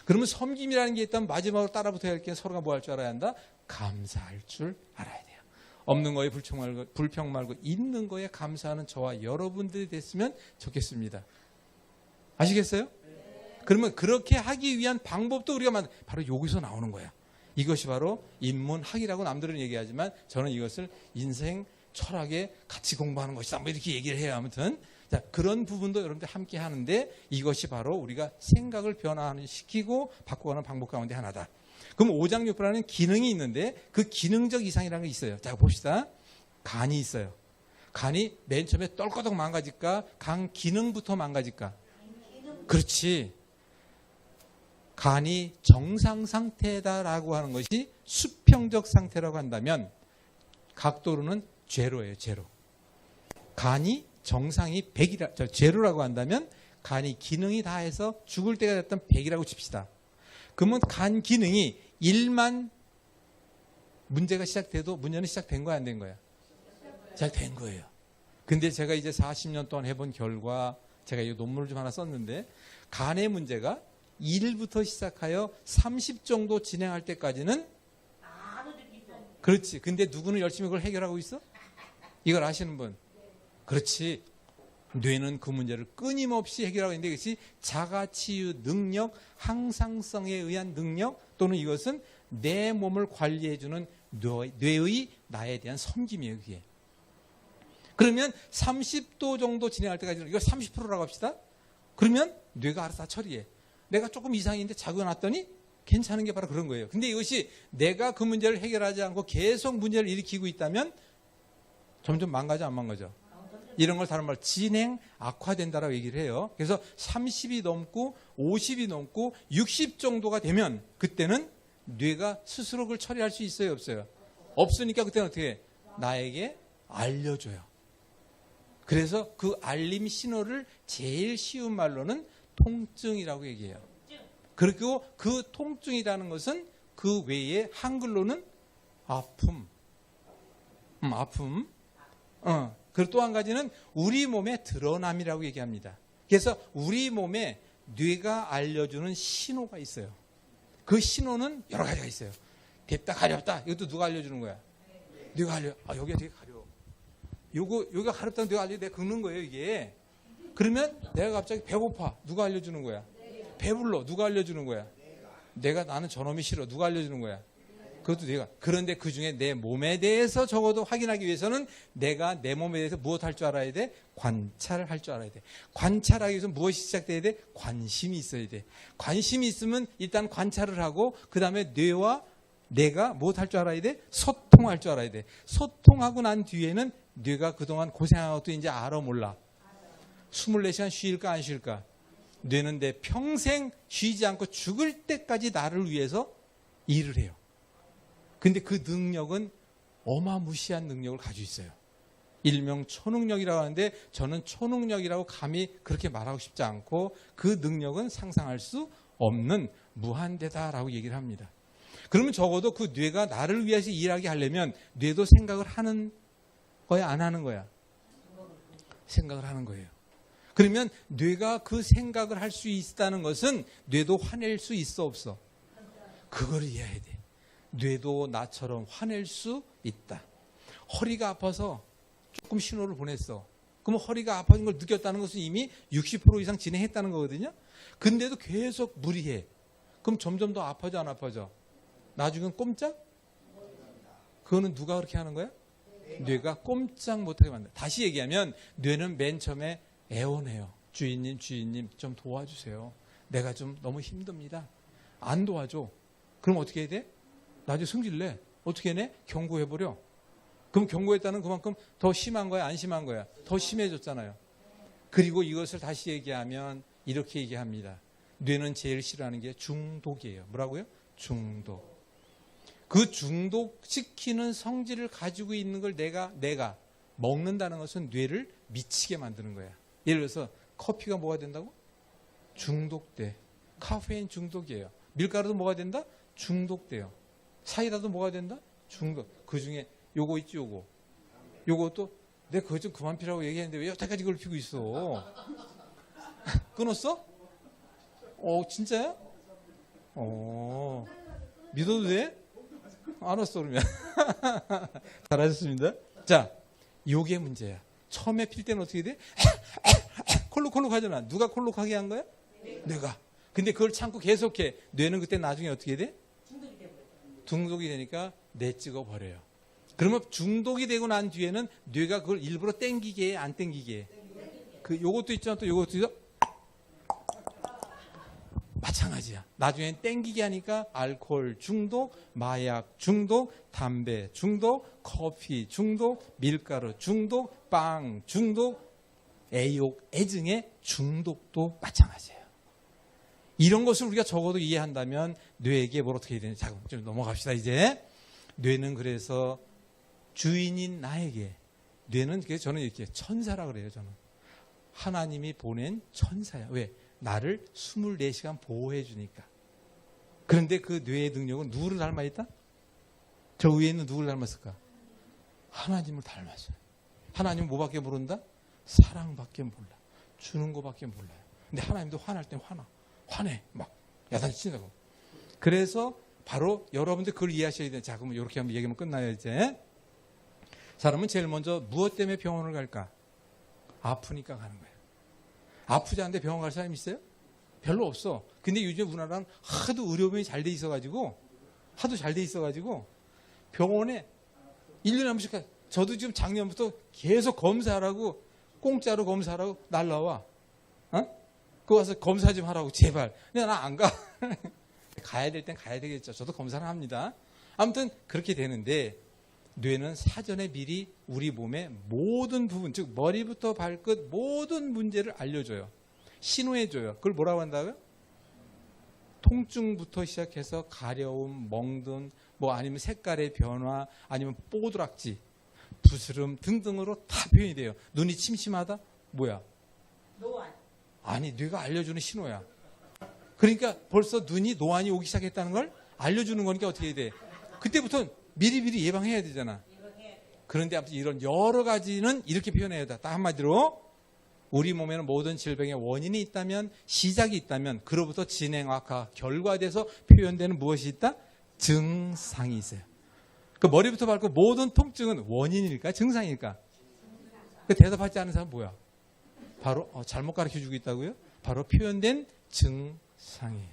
그러면 섬김이라는 게 있다면 마지막으로 따라붙어야 할 게 서로가 뭐 할 줄 알아야 한다? 감사할 줄 알아야 돼요. 없는 거에 불평 말고 있는 거에 감사하는 저와 여러분들이 됐으면 좋겠습니다. 아시겠어요? 그러면 그렇게 하기 위한 방법도 우리가 바로 여기서 나오는 거야. 이것이 바로 인문학이라고 남들은 얘기하지만 저는 이것을 인생 철학에 같이 공부하는 것이다. 뭐 이렇게 얘기를 해요. 아무튼 자, 그런 부분도 여러분들 함께 하는데 이것이 바로 우리가 생각을 변화시키고 바꿔가는 방법 가운데 하나다. 그럼 오장육부라는 기능이 있는데 그 기능적 이상이라는 게 있어요. 자, 봅시다. 간이 있어요. 간이 맨 처음에 떨거덕 망가질까? 간 기능부터 망가질까? 그렇지. 간이 정상 상태다라고 하는 것이 수평적 상태라고 한다면 각도로는 제로예요. 제로. 간이 정상이 100이라, 제로라고 한다면 간이 기능이 다 해서 죽을 때가 됐던 100이라고 칩시다. 그러면 간 기능이 1만 문제가 시작돼도 문제는 시작된 거야, 안 된 거야? 시작된 거예요. 근데 제가 이제 40년 동안 해본 결과 제가 이 논문을 좀 하나 썼는데 간의 문제가 1부터 시작하여 30 정도 진행할 때까지는 그렇지. 근데 누구는 열심히 그걸 해결하고 있어? 이걸 아시는 분? 그렇지. 뇌는 그 문제를 끊임없이 해결하고 있는데 이것이 자가치유 능력, 항상성에 의한 능력 또는 이것은 내 몸을 관리해주는 뇌의 나에 대한 섬김이에요. 그게. 그러면 30도 정도 진행할 때까지는 이걸 30%라고 합시다. 그러면 뇌가 알아서 다 처리해. 내가 조금 이상인데 자고 났더니 괜찮은 게 바로 그런 거예요. 근데 이것이 내가 그 문제를 해결하지 않고 계속 문제를 일으키고 있다면 점점 망가져 안 망가져? 이런 걸 다른 말로 진행 악화된다라고 얘기를 해요. 그래서 30이 넘고 50이 넘고 60 정도가 되면 그때는 뇌가 스스로 그걸 처리할 수 있어요? 없어요? 없으니까 그때는 어떻게 해? 나에게 알려줘요. 그래서 그 알림 신호를 제일 쉬운 말로는 통증이라고 얘기해요. 그리고 그 통증이라는 것은 그 외에 한글로는 아픔. 아픔. 그리고 또 한 가지는 우리 몸의 드러남이라고 얘기합니다. 그래서 우리 몸에 뇌가 알려주는 신호가 있어요. 그 신호는 여러 가지가 있어요. 됐다, 가렵다. 이것도 누가 알려주는 거야? 뇌가 알려. 아, 여기가 되게 가려워. 여기가 가렵다는 뇌가 알려. 내가 긁는 거예요, 이게. 그러면 내가 갑자기 배고파. 누가 알려주는 거야? 배불러. 누가 알려주는 거야? 내가 나는 저놈이 싫어. 누가 알려주는 거야? 그것도 내가. 그런데 그 중에 내 몸에 대해서 적어도 확인하기 위해서는 내가 내 몸에 대해서 무엇 할 줄 알아야 돼? 관찰을 할 줄 알아야 돼. 관찰하기 위해서 무엇이 시작돼야 돼? 관심이 있어야 돼. 관심이 있으면 일단 관찰을 하고 그 다음에 뇌와 내가 무엇 할 줄 알아야 돼? 소통할 줄 알아야 돼. 소통하고 난 뒤에는 뇌가 그동안 고생한 것도 이제 알아 몰라. 24시간 쉴까 안 쉴까? 뇌는 내 평생 쉬지 않고 죽을 때까지 나를 위해서 일을 해요. 근데 그 능력은 어마무시한 능력을 가지고 있어요. 일명 초능력이라고 하는데 저는 초능력이라고 감히 그렇게 말하고 싶지 않고 그 능력은 상상할 수 없는 무한대다라고 얘기를 합니다. 그러면 적어도 그 뇌가 나를 위해서 일하게 하려면 뇌도 생각을 하는 거야, 안 하는 거야? 생각을 하는 거예요. 그러면 뇌가 그 생각을 할 수 있다는 것은 뇌도 화낼 수 있어, 없어? 그걸 이해해야 돼. 뇌도 나처럼 화낼 수 있다. 허리가 아파서 조금 신호를 보냈어. 그럼 허리가 아파진 걸 느꼈다는 것은 이미 60% 이상 진행했다는 거거든요. 근데도 계속 무리해. 그럼 점점 더 아파져, 안 아파져? 나중엔 꼼짝? 그거는 누가 그렇게 하는 거야? 뇌가 꼼짝 못하게 만든다. 다시 얘기하면 뇌는 맨 처음에 애원해요. 주인님 좀 도와주세요. 내가 좀 너무 힘듭니다. 안 도와줘. 그럼 어떻게 해야 돼? 나중에 승질내. 어떻게 해내? 경고해버려. 그럼 경고했다는 그만큼 더 심한 거야, 안 심한 거야? 더 심해졌잖아요. 그리고 이것을 다시 얘기하면 이렇게 얘기합니다. 뇌는 제일 싫어하는 게 중독이에요. 뭐라고요? 중독. 그 중독시키는 성질을 가지고 있는 걸 내가 먹는다는 것은 뇌를 미치게 만드는 거야. 예를 들어서 커피가 뭐가 된다고? 중독돼. 카페인 중독이에요. 밀가루도 뭐가 된다? 중독돼요. 사이다도 뭐가 된다? 중독. 그 중에 요거 있지, 요것도 내가 그거 좀 그만 피라고 얘기했는데 왜 여태까지 그걸 피고 있어? 끊었어? 진짜야? 믿어도 돼? 알았어, 그러면. 잘하셨습니다. 자, 요게 문제야. 처음에 필 때는 어떻게 돼? 콜록콜록 하잖아. 누가 콜록하게 한 거야? 뇌가. 근데 그걸 참고 계속해. 뇌는 그때 나중에 어떻게 돼? 중독이 되니까 뇌 찍어 버려요. 그러면 중독이 되고 난 뒤에는 뇌가 그걸 일부러 땡기게 해, 안 땡기게 해? 그 요것도 있잖아. 또 요것도 있어. 마찬가지야. 나중엔 땡기게 하니까 알코올 중독, 마약 중독, 담배 중독, 커피 중독, 밀가루 중독, 빵 중독, 애욕, 애증의 중독도 마찬가지예요. 이런 것을 우리가 적어도 이해한다면 뇌에게 뭘 어떻게 해야 되는지 좀 넘어갑시다. 이제 뇌는 그래서 주인인 나에게, 뇌는 그래서 저는 이렇게 천사라 그래요. 저는 하나님이 보낸 천사야. 왜? 나를 24시간 보호해 주니까. 그런데 그 뇌의 능력은 누구를 닮아 있다? 저 위에 있는 누구를 닮았을까? 하나님을 닮았어요. 하나님은 뭐밖에 모른다? 사랑밖에 몰라. 주는 거밖에 몰라요. 근데 하나님도 화날 땐 화내. 막 야단치 친다고. 그래서 바로 여러분들 그걸 이해하셔야 돼요. 자, 그러면 이렇게 한번 얘기하면 끝나요. 이제 사람은 제일 먼저 무엇 때문에 병원을 갈까? 아프니까 가는 거예요. 아프지 않은데 병원 갈 사람 있어요? 별로 없어. 근데 요즘 우리나라는 하도 의료비용이 잘 돼 있어가지고 병원에 1년에 한 번씩 저도 지금 작년부터 계속 검사하라고, 공짜로 검사하라고 날라와. 그거 와서 검사 좀 하라고 제발. 근데 나 안 가. 가야 될 땐 가야 되겠죠. 저도 검사를 합니다. 아무튼 그렇게 되는데 뇌는 사전에 미리 우리 몸의 모든 부분, 즉 머리부터 발끝 모든 문제를 알려줘요. 신호해줘요. 그걸 뭐라고 한다고요? 통증부터 시작해서 가려움, 멍든, 뭐 아니면 색깔의 변화, 아니면 뽀드락지, 부스름 등등으로 다 표현이 돼요. 눈이 침침하다? 뭐야? 노안. 아니, 뇌가 알려주는 신호야. 그러니까 벌써 눈이 노안이 오기 시작했다는 걸 알려주는 거니까 어떻게 해야 돼? 그때부터 미리 예방해야 되잖아. 그런데 아무튼 이런 여러 가지는 이렇게 표현해야 돼. 딱 한마디로 우리 몸에는 모든 질병의 원인이 있다면, 시작이 있다면, 그로부터 진행, 악화, 결과돼서 표현되는 무엇이 있다? 증상이 있어요. 그 머리부터 발끝 모든 통증은 원인일까? 증상일까? 그 대답하지 않는 사람은 뭐야? 바로 잘못 가르쳐주고 있다고요? 바로 표현된 증상이에요.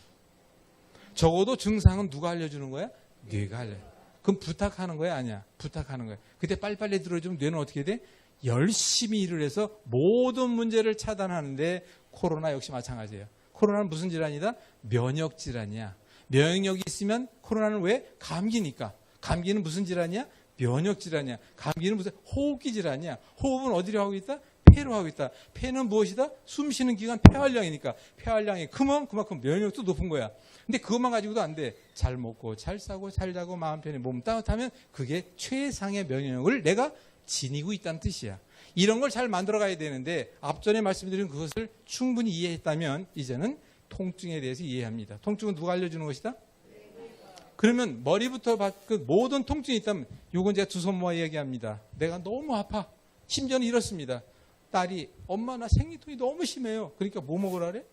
적어도 증상은 누가 알려주는 거야? 뇌가 알려요. 그럼 부탁하는 거야? 아니야? 부탁하는 거야. 그때 빨리빨리 들어주면 뇌는 어떻게 돼? 열심히 일을 해서 모든 문제를 차단하는데 코로나 역시 마찬가지예요. 코로나는 무슨 질환이다? 면역 질환이야. 면역력이 있으면 코로나는 왜? 감기니까. 감기는 무슨 질환이야? 면역 질환이야. 감기는 무슨 호흡기 질환이야. 호흡은 어디로 하고 있다? 폐로 하고 있다. 폐는 무엇이다? 숨 쉬는 기관 폐활량이니까. 폐활량이 크면 그만큼 면역력도 높은 거야. 근데 그것만 가지고도 안 돼. 잘 먹고 잘 싸고 잘 자고 마음 편히 몸 따뜻하면 그게 최상의 면역력을 내가 지니고 있다는 뜻이야. 이런 걸 잘 만들어 가야 되는데 앞전에 말씀드린 그것을 충분히 이해했다면 이제는 통증에 대해서 이해합니다. 통증은 누가 알려주는 것이다? 그러면 머리부터 발끝 모든 통증이 있다면 이건 제가 두 손 모아 이야기합니다. 내가 너무 아파. 심지어는 이렇습니다. 딸이 엄마 나 생리통이 너무 심해요. 그러니까 뭐 먹으라 그래?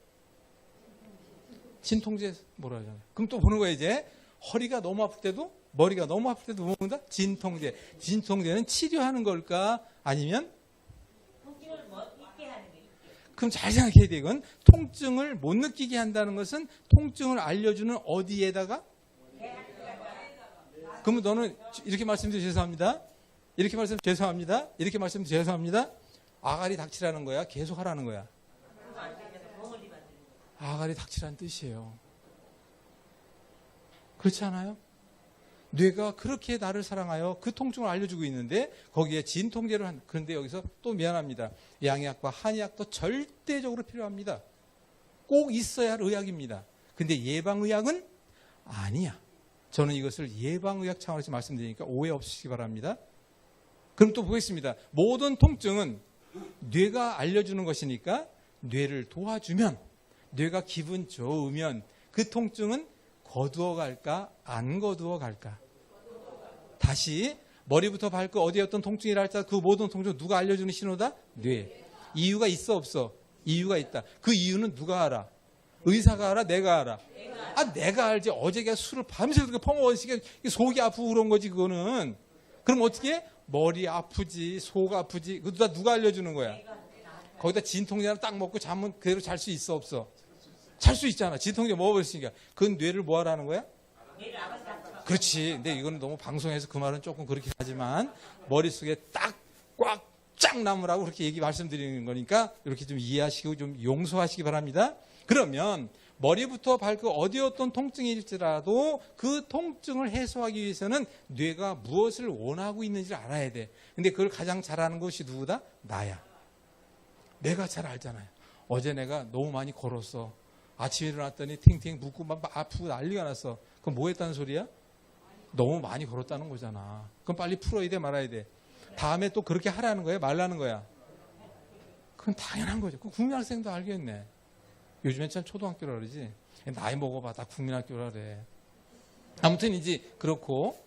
진통제 뭐라 하잖아요. 그럼 또 보는 거야 이제. 허리가 너무 아플 때도 머리가 너무 아플 때도 뭐 먹는다? 진통제. 진통제는 치료하는 걸까? 아니면? 통증을 잊게 하는 게 있게. 그럼 잘 생각해야 돼. 이건 통증을 못 느끼게 한다는 것은 통증을 알려주는 어디에다가? 그러면 너는 이렇게 말씀드려 죄송합니다. 이렇게 말씀 죄송합니다. 이렇게 말씀드려 죄송합니다. 아가리 닥치라는 거야? 계속 하라는 거야? 아가리 닥치라는 뜻이에요. 그렇지 않아요? 뇌가 그렇게 나를 사랑하여 그 통증을 알려주고 있는데 거기에 진통제를 한. 그런데 여기서 또 미안합니다. 양의학과 한의학도 절대적으로 필요합니다. 꼭 있어야 할 의학입니다. 근데 예방의학은 아니야. 저는 이것을 예방의학 차원에서 말씀드리니까 오해 없으시기 바랍니다. 그럼 또 보겠습니다. 모든 통증은 뇌가 알려주는 것이니까 뇌를 도와주면, 뇌가 기분 좋으면 그 통증은 거두어 갈까? 안 거두어 갈까? 다시 머리부터 발끝 어디에 어떤 통증이라 할지라도 그 모든 통증은 누가 알려주는 신호다? 뇌. 이유가 있어 없어? 이유가 있다. 그 이유는 누가 알아? 의사가 알아? 내가 알아? 내가 알지. 어제 걔 술을 밤새 그렇게 퍼먹었으니까 속이 아프고 그런 거지 그거는. 그럼 어떻게 해? 머리 아프지, 속 아프지. 그거 다 누가 알려주는 거야? 거기다 진통제 하나 딱 먹고 자면 그대로 잘 수 있어 없어? 잘 수 있잖아. 진통제 먹어버렸으니까. 그건 뇌를 뭐 하라는 거야? 뇌를 아버지가 그렇지. 근데 이거는 너무 방송에서 그 말은 조금 그렇긴 하지만 머릿속에 딱 꽉 남으라고 그렇게 말씀드리는 거니까 이렇게 좀 이해하시고 좀 용서하시기 바랍니다. 그러면 머리부터 발끝 어디 어떤 통증일지라도 그 통증을 해소하기 위해서는 뇌가 무엇을 원하고 있는지를 알아야 돼. 근데 그걸 가장 잘 아는 것이 누구다? 나야. 내가 잘 알잖아요. 어제 내가 너무 많이 걸었어. 아침에 일어났더니 팅팅 붓고 막 아프고 난리가 났어. 그럼 뭐 했다는 소리야? 너무 많이 걸었다는 거잖아. 그럼 빨리 풀어야 돼 말아야 돼? 다음에 또 그렇게 하라는 거야? 말라는 거야? 그건 당연한 거죠. 그 국민학생도 알겠네. 요즘엔 참 초등학교라 그러지. 나이 먹어봐. 다 국민학교라 그래. 아무튼 이제 그렇고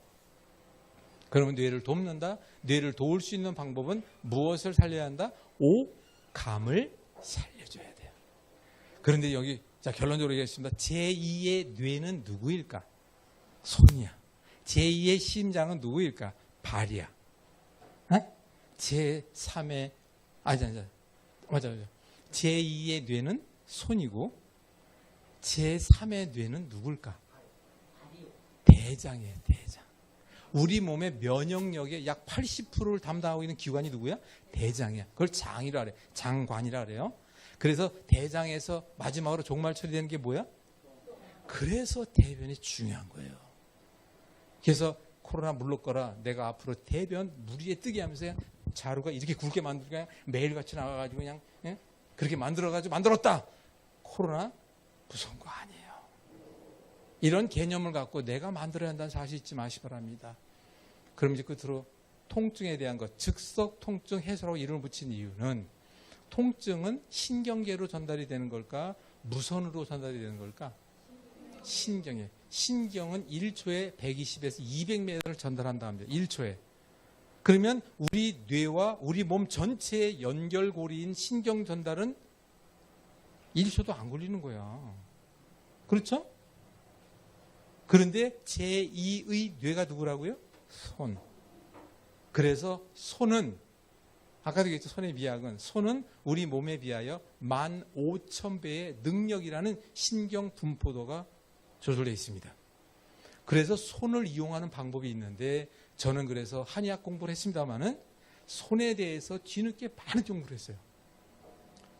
그러면 뇌를 돕는다. 뇌를 도울 수 있는 방법은 무엇을 살려야 한다? 오감을 살려줘야 돼요. 그런데 여기 자 결론적으로 얘기하겠습니다. 제2의 뇌는 누구일까? 손이야. 제2의 심장은 누구일까? 발이야. 제3의 맞아. 제2의 뇌는 손이고 제3의 뇌는 누굴까? 대장이에요. 대장. 우리 몸의 면역력의 약 80%를 담당하고 있는 기관이 누구야? 대장이야. 그걸 장이라 그래. 장관이라 그래요. 그래서 대장에서 마지막으로 종말 처리되는 게 뭐야? 그래서 대변이 중요한 거예요. 그래서 코로나 물렀거라 내가 앞으로 대변 물 위에 뜨게 하면서 그냥 자루가 이렇게 굵게 만들고 그냥 매일같이 나가가지고 그냥 그렇게 만들었다. 코로나 무서운 거 아니에요. 이런 개념을 갖고 내가 만들어야 한다는 사실 잊지 마시기 바랍니다. 그럼 이제 끝으로 통증에 대한 것, 즉석 통증 해소라고 이름을 붙인 이유는 통증은 신경계로 전달이 되는 걸까? 무선으로 전달이 되는 걸까? 신경에. 신경은 1초에 120에서 200m를 전달한다 합니다. 1초에. 그러면 우리 뇌와 우리 몸 전체의 연결고리인 신경 전달은 1초도 안 걸리는 거야. 그렇죠? 그런데 제2의 뇌가 누구라고요? 손. 그래서 손은 아까도 얘기했죠. 손의 미학은 손은 우리 몸에 비하여 15,000배의 능력이라는 신경 분포도가 조절되어 있습니다. 그래서 손을 이용하는 방법이 있는데 저는 그래서 한의학 공부를 했습니다마는 손에 대해서 뒤늦게 많은 연구를 했어요.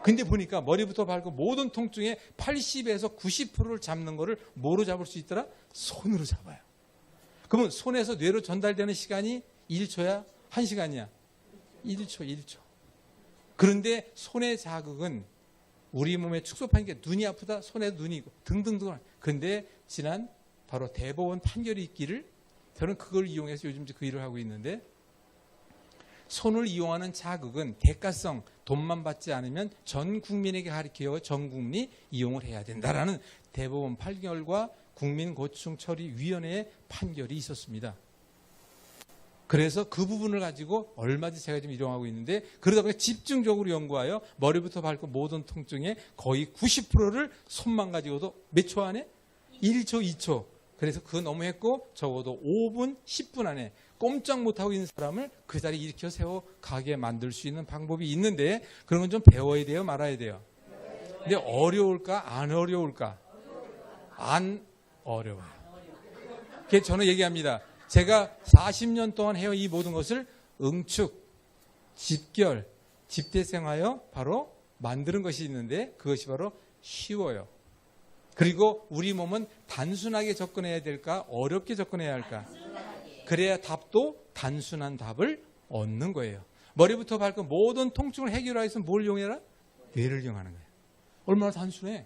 근데 보니까 머리부터 발끝 모든 통증의 80에서 90%를 잡는 거를 뭐로 잡을 수 있더라? 손으로 잡아요. 그러면 손에서 뇌로 전달되는 시간이 1초야? 1시간이야? 1초. 그런데 손의 자극은 우리 몸에 축소판인 게 눈이 아프다, 손에 눈이 있고 등등등. 그런데 지난 바로 대법원 판결이 있기를 저는 그걸 이용해서 요즘 그 일을 하고 있는데 손을 이용하는 자극은 대가성, 돈만 받지 않으면 전 국민에게 가르쳐 전 국민이 이용을 해야 된다라는 대법원 판결과 국민고충처리위원회의 판결이 있었습니다. 그래서 그 부분을 가지고 얼마든지 제가 지금 이용하고 있는데 그러다 보니까 집중적으로 연구하여 머리부터 발끝 모든 통증의 거의 90%를 손만 가지고도 몇 초 안에? 1초, 2초. 그래서 그거 너무 했고 적어도 5분, 10분 안에 꼼짝 못하고 있는 사람을 그 자리에 일으켜 세워 가게 만들 수 있는 방법이 있는데 그런 건 좀 배워야 돼요? 말아야 돼요? 근데 어려울까? 안 어려울까? 안 어려워요. 그래서 저는 얘기합니다. 제가 40년 동안 해온 이 모든 것을 응축, 집결, 집대생하여 바로 만드는 것이 있는데 그것이 바로 쉬워요. 그리고 우리 몸은 단순하게 접근해야 될까? 어렵게 접근해야 할까? 그래야 답도 단순한 답을 얻는 거예요. 머리부터 발끝 모든 통증을 해결하기 위해서 뭘 이용해라? 뇌를 이용하는 거예요. 얼마나 단순해.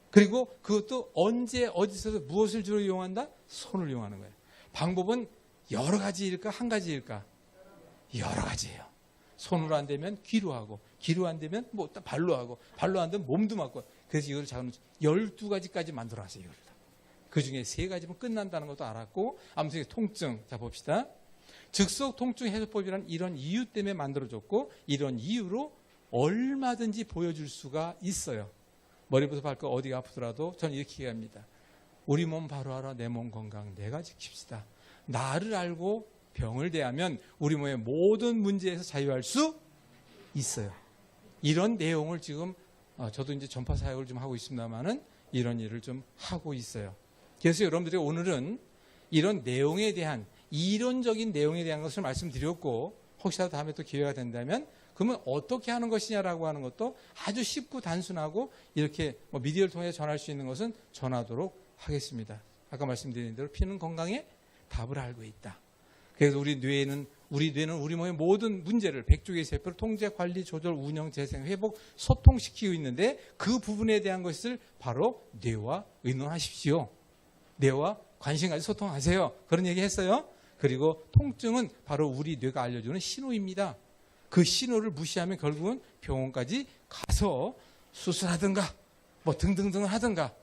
그리고 그것도 언제 어디서 무엇을 주로 이용한다? 손을 이용하는 거예요. 방법은 여러 가지일까? 한 가지일까? 여러 가지예요. 손으로 안 되면 귀로 하고 귀로 안 되면 뭐 발로 하고 발로 안 되면 몸도 맞고 그래서 이걸 작은 12가지까지 만들어놨어요. 이걸. 그 중에 3가지면 끝난다는 것도 알았고 아무튼 통증 자 봅시다. 즉석 통증 해소법이라는 이런 이유 때문에 만들어졌고 이런 이유로 얼마든지 보여줄 수가 있어요. 머리부터 발끝 어디가 아프더라도 저는 이렇게 얘기합니다. 우리 몸 바로 알아 내 몸 건강 내가 지킵시다. 나를 알고 병을 대하면 우리 몸의 모든 문제에서 자유할 수 있어요. 이런 내용을 지금 저도 이제 전파 사역을 좀 하고 있습니다만은 이런 일을 좀 하고 있어요. 그래서 여러분들이 오늘은 이런 내용에 대한 이론적인 내용에 대한 것을 말씀드렸고 혹시라도 다음에 또 기회가 된다면 그러면 어떻게 하는 것이냐라고 하는 것도 아주 쉽고 단순하고 이렇게 미디어를 통해 전할 수 있는 것은 전하도록 하겠습니다. 아까 말씀드린 대로 피는 건강에 답을 알고 있다. 그래서 우리 뇌는 우리 몸의 모든 문제를 100조개의 세포를 통제, 관리, 조절, 운영, 재생, 회복, 소통시키고 있는데 그 부분에 대한 것을 바로 뇌와 의논하십시오. 뇌와 관심 가지고 소통하세요. 그런 얘기 했어요. 그리고 통증은 바로 우리 뇌가 알려주는 신호입니다. 그 신호를 무시하면 결국은 병원까지 가서 수술하든가 뭐 등등등을 하든가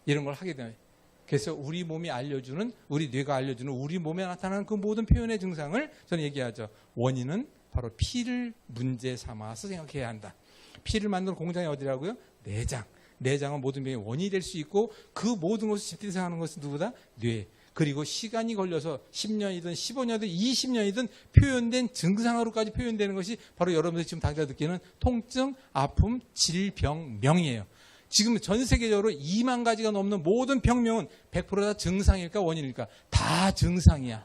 이런 걸 하게 됩니다. 그래서 우리 몸이 알려주는, 우리 뇌가 알려주는 우리 몸에 나타나는 그 모든 표현의 증상을 저는 얘기하죠. 원인은 바로 피를 문제 삼아서 생각해야 한다. 피를 만드는 공장이 어디라고요? 내장. 내장은 모든 병의 원인이 될 수 있고 그 모든 것을 집대성하는 것은 누구다? 뇌. 그리고 시간이 걸려서 10년이든 15년이든 20년이든 표현된 증상으로까지 표현되는 것이 바로 여러분들이 지금 당장 느끼는 통증, 아픔, 질병명이에요. 지금 전 세계적으로 2만 가지가 넘는 모든 병명은 100% 다 증상일까 원인일까? 다 증상이야.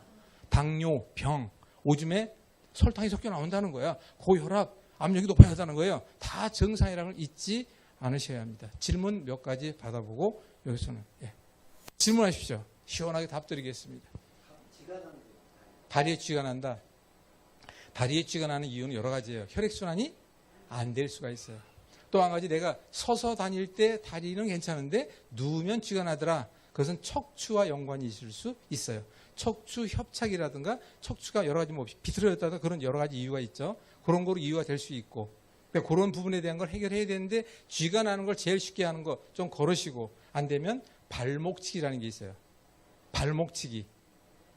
당뇨, 병, 오줌에 설탕이 섞여 나온다는 거야. 고혈압, 압력이 높아야 한다는 거예요. 다 증상이라는 걸 잊지 않으셔야 합니다. 질문 몇 가지 받아보고 여기서는 질문하십시오. 시원하게 답 드리겠습니다. 다리에 쥐가 난다. 다리에 쥐가 나는 이유는 여러 가지예요. 혈액순환이 안 될 수가 있어요. 또 한 가지 내가 서서 다닐 때 다리는 괜찮은데 누우면 쥐가 나더라. 그것은 척추와 연관이 있을 수 있어요. 척추 협착이라든가 척추가 여러 가지 비틀어졌다든가 그런 여러 가지 이유가 있죠. 그런 거로 이유가 될 수 있고 그런 부분에 대한 걸 해결해야 되는데 쥐가 나는 걸 제일 쉽게 하는 거 좀 걸으시고 안 되면 발목치기라는 게 있어요. 발목치기,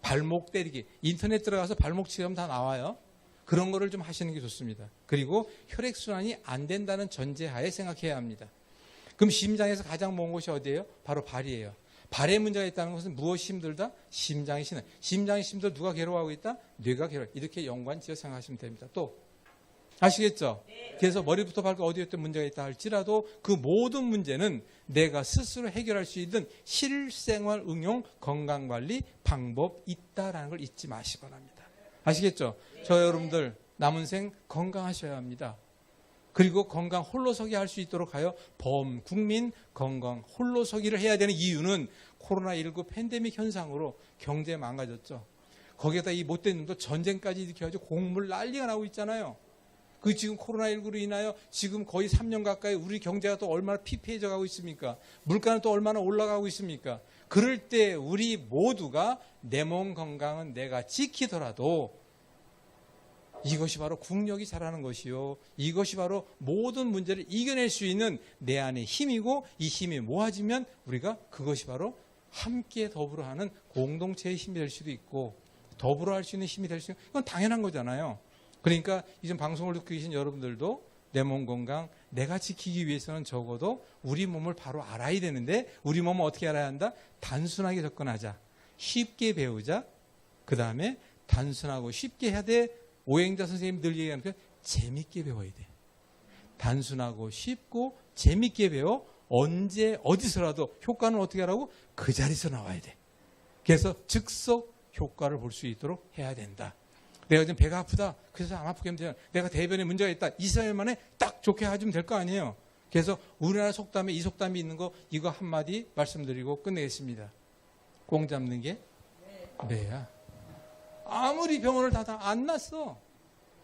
발목 때리기. 인터넷 들어가서 발목치기 하면 다 나와요. 그런 거를 좀 하시는 게 좋습니다. 그리고 혈액순환이 안 된다는 전제하에 생각해야 합니다. 그럼 심장에서 가장 먼 곳이 어디예요? 바로 발이에요. 발에 문제가 있다는 것은 무엇이 힘들다? 심장이 힘들다. 심장이 힘들다. 누가 괴로워하고 있다? 뇌가 괴로워. 이렇게 연관지어 생각하시면 됩니다. 또 아시겠죠? 그래서 머리부터 발끝 어디에 문제가 있다 할지라도 그 모든 문제는 내가 스스로 해결할 수 있는 실생활 응용 건강관리 방법 있다라는 걸 잊지 마시기 바랍니다. 아시겠죠? 저 여러분들 남은 생 건강하셔야 합니다. 그리고 건강 홀로서기 할 수 있도록 하여 범국민 건강 홀로서기를 해야 되는 이유는 코로나19 팬데믹 현상으로 경제 망가졌죠. 거기에다 이 못된 놈도 전쟁까지 일으켜가지고 공물 난리가 나고 있잖아요. 그 지금 코로나19로 인하여 지금 거의 3년 가까이 우리 경제가 또 얼마나 피폐해져 가고 있습니까? 물가는 또 얼마나 올라가고 있습니까? 그럴 때 우리 모두가 내 몸 건강은 내가 지키더라도 이것이 바로 국력이 자라는 것이요. 이것이 바로 모든 문제를 이겨낼 수 있는 내 안의 힘이고 이 힘이 모아지면 우리가 그것이 바로 함께 더불어 하는 공동체의 힘이 될 수도 있고 더불어 할 수 있는 힘이 될 수 있는 이건 당연한 거잖아요. 그러니까 이전 방송을 듣고 계신 여러분들도 내 몸 건강 내가 지키기 위해서는 적어도 우리 몸을 바로 알아야 되는데 우리 몸은 어떻게 알아야 한다? 단순하게 접근하자. 쉽게 배우자. 그 다음에 단순하고 쉽게 해야 돼. 오행자 선생님이 늘 얘기하는 게 재밌게 배워야 돼. 단순하고 쉽고 재밌게 배워 언제 어디서라도 효과는 어떻게 하라고? 그 자리에서 나와야 돼. 그래서 즉석 효과를 볼 수 있도록 해야 된다. 내가 지금 배가 아프다. 그래서 안 아프게 하면 돼요. 내가 대변에 문제가 있다. 2-3일 만에 딱 좋게 해주면 될 거 아니에요. 그래서 우리나라 속담에 이 속담이 있는 거 이거 한마디 말씀드리고 끝내겠습니다. 꽁 잡는 게 뇌야. 아무리 병원을 다 안 났어.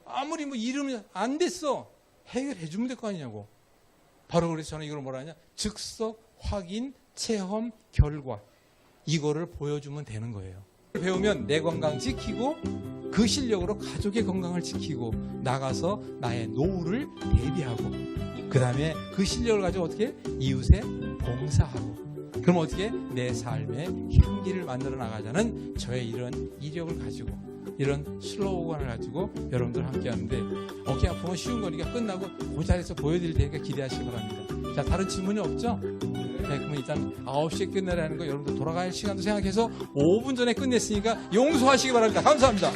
아무리 뭐 이름이 안 됐어. 해결해 주면 될 거 아니냐고. 바로 그래서 저는 이걸 뭐라 하냐. 즉석 확인 체험 결과. 이거를 보여주면 되는 거예요. 배우면 내 건강 지키고 그 실력으로 가족의 건강을 지키고 나가서 나의 노후를 대비하고 그 다음에 그 실력을 가지고 어떻게 이웃에 봉사하고 그럼 어떻게 내 삶의 향기를 만들어 나가자는 저의 이런 이력을 가지고 이런 슬로건을 가지고 여러분들 함께 하는데 어깨 아프면 쉬운 거니까 끝나고 그 자리에서 보여드릴 테니까 기대하시기 바랍니다. 자, 다른 질문이 없죠? 네, 그러면 일단 9시에 끝내라는 거 여러분들 돌아갈 시간도 생각해서 5분 전에 끝냈으니까 용서하시기 바랍니다. 감사합니다.